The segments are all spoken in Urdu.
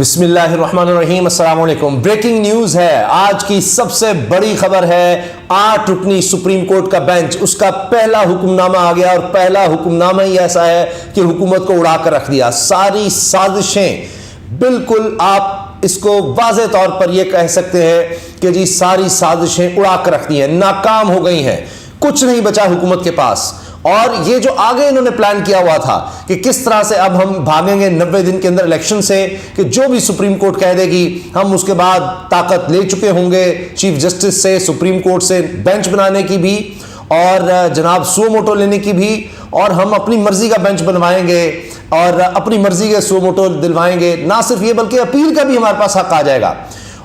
بسم اللہ الرحمن الرحیم، السلام علیکم۔ بریکنگ نیوز ہے، آج کی سب سے بڑی خبر ہے 8 رکنی سپریم کورٹ کا بینچ، اس کا پہلا حکم نامہ آ گیا، اور پہلا حکم نامہ ہی ایسا ہے کہ حکومت کو اڑا کر رکھ دیا۔ ساری سازشیں، بالکل آپ اس کو واضح طور پر یہ کہہ سکتے ہیں کہ جی ساری سازشیں اڑا کر رکھ دی ہیں، ناکام ہو گئی ہیں، کچھ نہیں بچا حکومت کے پاس۔ اور یہ جو آگے انہوں نے پلان کیا ہوا تھا کہ کس طرح سے اب ہم بھاگیں گے 90 دن کے اندر الیکشن سے، کہ جو بھی سپریم کورٹ کہہ دے گی ہم اس کے بعد طاقت لے چکے ہوں گے چیف جسٹس سے، سپریم کورٹ سے بینچ بنانے کی بھی، اور جناب سو موٹو لینے کی بھی، اور ہم اپنی مرضی کا بینچ بنوائیں گے اور اپنی مرضی کے سو موٹو دلوائیں گے۔ نہ صرف یہ بلکہ اپیل کا بھی ہمارے پاس حق آ جائے گا،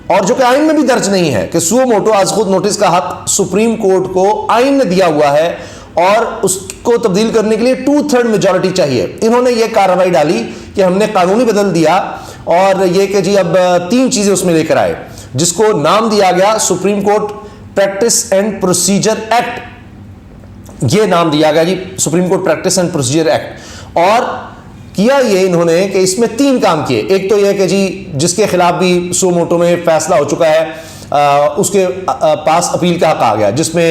اور جو کہ آئین میں بھی درج نہیں ہے کہ سو موٹو از خود نوٹس کا حق سپریم کورٹ کو آئین نے دیا ہوا ہے، اور اس کو تبدیل کرنے کے لیے 2/3 میجورٹی چاہیے۔ انہوں نے یہ کارروائی ڈالی کہ ہم نے قانونی بدل دیا، اور یہ کہ جی اب 3 چیزیں اس میں لے کر آئے، جس کو نام دیا گیا Supreme Court Practice and Procedure Act. یہ نام دیا گیا جی Supreme Court Practice and Procedure Act, اور کیا یہ انہوں نے کہ اس میں 3 کام کیے۔ ایک تو یہ کہ جی جس کے خلاف بھی سو موٹو میں فیصلہ ہو چکا ہے اس کے پاس اپیل کا حق آ گیا، جس میں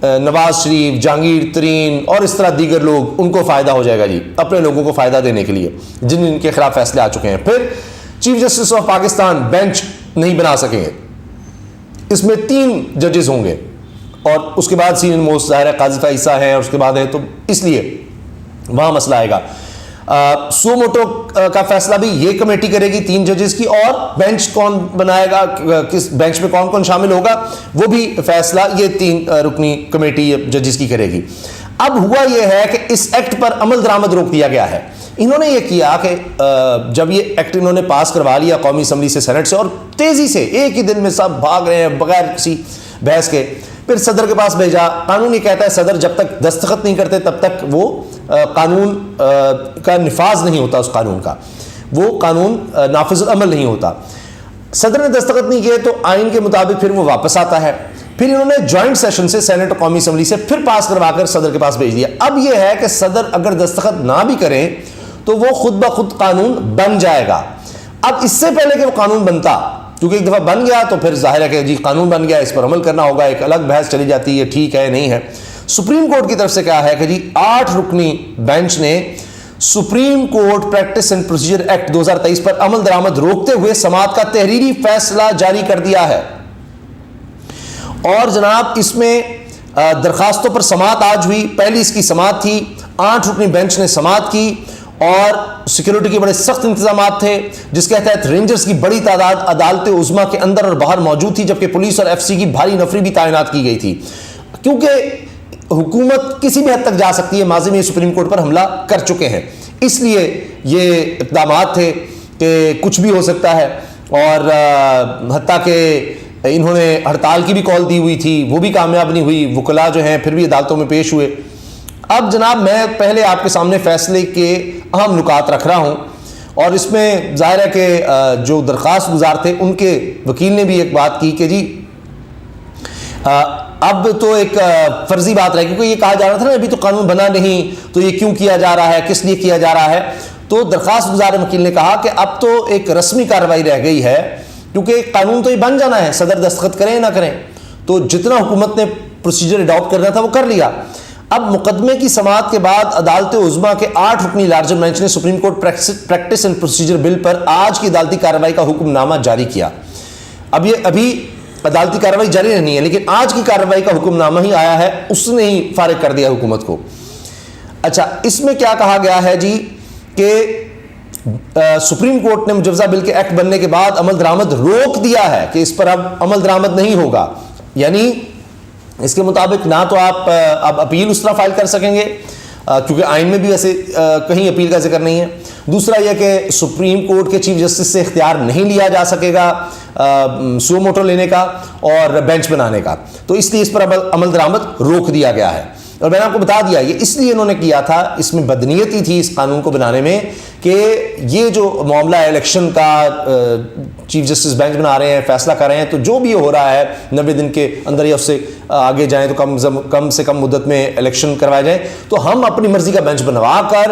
نواز شریف، جہانگیر ترین اور اس طرح دیگر لوگ، ان کو فائدہ ہو جائے گا جی، اپنے لوگوں کو فائدہ دینے کے لیے جن کے خلاف فیصلے آ چکے ہیں۔ پھر chief justice of Pakistan bench نہیں بنا سکیں گے، اس میں 3 ججز ہوں گے، اور اس کے بعد سینئر موسٹ ظاہر ہے قاضی فائزہ ہیں، اور اس کے بعد ہے، تو اس لیے وہاں مسئلہ آئے گا۔ سو موٹو کا فیصلہ بھی یہ کمیٹی کرے گی 3 ججز کی، اور بینچ کون بنائے گا، کس بینچ میں کون کون شامل ہوگا، وہ بھی فیصلہ یہ 3 رکنی کمیٹی ججز کی کرے گی۔ اب ہوا یہ ہے کہ اس ایکٹ پر عمل درآمد روک دیا گیا ہے۔ انہوں نے یہ کیا کہ جب یہ ایکٹ انہوں نے پاس کروا لیا قومی اسمبلی سے، سینٹ سے، اور تیزی سے ایک ہی دن میں سب بھاگ رہے ہیں بغیر کسی بحث کے، پھر صدر کے پاس بھیجا۔ قانون یہ کہتا ہے صدر جب تک دستخط نہیں کرتے تب تک وہ قانون کا نفاذ نہیں ہوتا، اس قانون کا وہ قانون نافذ العمل نہیں ہوتا۔ صدر نے دستخط نہیں کیے تو آئین کے مطابق پھر وہ واپس آتا ہے، پھر انہوں نے جوائنٹ سیشن سے سینٹ اور قومی اسمبلی سے پھر پاس کروا کر صدر کے پاس بھیج دیا۔ اب یہ ہے کہ صدر اگر دستخط نہ بھی کریں تو وہ خود بخود قانون بن جائے گا۔ اب اس سے پہلے کہ وہ قانون بنتا، کیونکہ ایک دفعہ بن گیا تو پھر ظاہر ہے کہ جی قانون بن گیا، اس پر عمل کرنا ہوگا، ایک الگ بحث چلی جاتی ہے ٹھیک ہے نہیں ہے۔ سپریم کورٹ کی طرف سے کیا ہے کہ جی 8 رکنی بینچ نے Supreme Court Practice and Procedure act 2023 پر عمل درآمد روکتے ہوئے سماعت کا تحریری فیصلہ جاری کر دیا ہے، اور جناب اس میں درخواستوں پر سماعت آج ہوئی۔ پہلی اس کی سماعت تھی، 8 رکنی بینچ نے سماعت کی، اور سیکیورٹی کے بڑے سخت انتظامات تھے، جس کے تحت رینجرز کی بڑی تعداد عدالت عظمیٰ کے اندر اور باہر موجود تھی، جبکہ پولیس اور ایف سی کی بھاری نفری بھی تعینات کی گئی تھی، کیونکہ حکومت کسی بھی حد تک جا سکتی ہے، ماضی میں سپریم کورٹ پر حملہ کر چکے ہیں، اس لیے یہ اقدامات تھے کہ کچھ بھی ہو سکتا ہے۔ اور حتیٰ کہ انہوں نے ہڑتال کی بھی کال دی ہوئی تھی، وہ بھی کامیاب نہیں ہوئی، وکلاء جو ہیں پھر بھی عدالتوں میں پیش ہوئے۔ اب جناب میں پہلے آپ کے سامنے فیصلے کے اہم نکات رکھ رہا ہوں، اور اس میں ظاہر ہے کہ جو درخواست گزار تھے ان کے وکیل نے بھی ایک بات کی کہ جی اب تو ایک فرضی بات رہے، کیونکہ یہ کہا جا رہا تھا نا ابھی تو قانون بنا نہیں تو یہ کیوں کیا جا رہا ہے، کس لیے کیا جا رہا ہے۔ تو درخواست گزار وکیل نے کہا کہ اب تو ایک رسمی کارروائی رہ گئی ہے، کیونکہ قانون تو یہ بن جانا ہے، صدر دستخط کریں نہ کریں، تو جتنا حکومت نے پروسیجر اڈاپٹ کرنا تھا وہ کر لیا۔ اب مقدمے کی سماعت کے بعد عدالت عظمیٰ کے 8 رکنی لارجر بینچ نے Supreme Court Practice and Procedure Bill پر آج کی عدالتی کارروائی کا حکم نامہ جاری کیا۔ اب یہ ابھی عدالتی کارروائی جاری رہنی ہے، لیکن آج کی کارروائی کا حکم نامہ ہی آیا ہے، اس نے ہی فارغ کر دیا حکومت کو۔ اچھا، اس میں کیا کہا گیا ہے جی کہ سپریم کورٹ نے مجوزہ بل کے ایکٹ بننے کے بعد عمل درآمد روک دیا ہے کہ اس پر اب عمل درآمد نہیں ہوگا، یعنی اس کے مطابق نہ تو آپ اب اپیل اس طرح فائل کر سکیں گے، کیونکہ آئین میں بھی ویسے کہیں اپیل کا ذکر نہیں ہے۔ دوسرا یہ کہ سپریم کورٹ کے چیف جسٹس سے اختیار نہیں لیا جا سکے گا سو موٹو لینے کا اور بینچ بنانے کا، تو اس لیے اس پر عمل درآمد روک دیا گیا ہے۔ اور میں نے آپ کو بتا دیا یہ اس لیے انہوں نے کیا تھا، اس میں بدنیتی تھی اس قانون کو بنانے میں، کہ یہ جو معاملہ ہے الیکشن کا، چیف جسٹس بینچ بنا رہے ہیں، فیصلہ کر رہے ہیں، تو جو بھی ہو رہا ہے 90 دن کے اندر یا اس سے آگے جائیں تو کم سے کم مدت میں الیکشن کروائے جائیں، تو ہم اپنی مرضی کا بینچ بنوا کر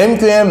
MQM,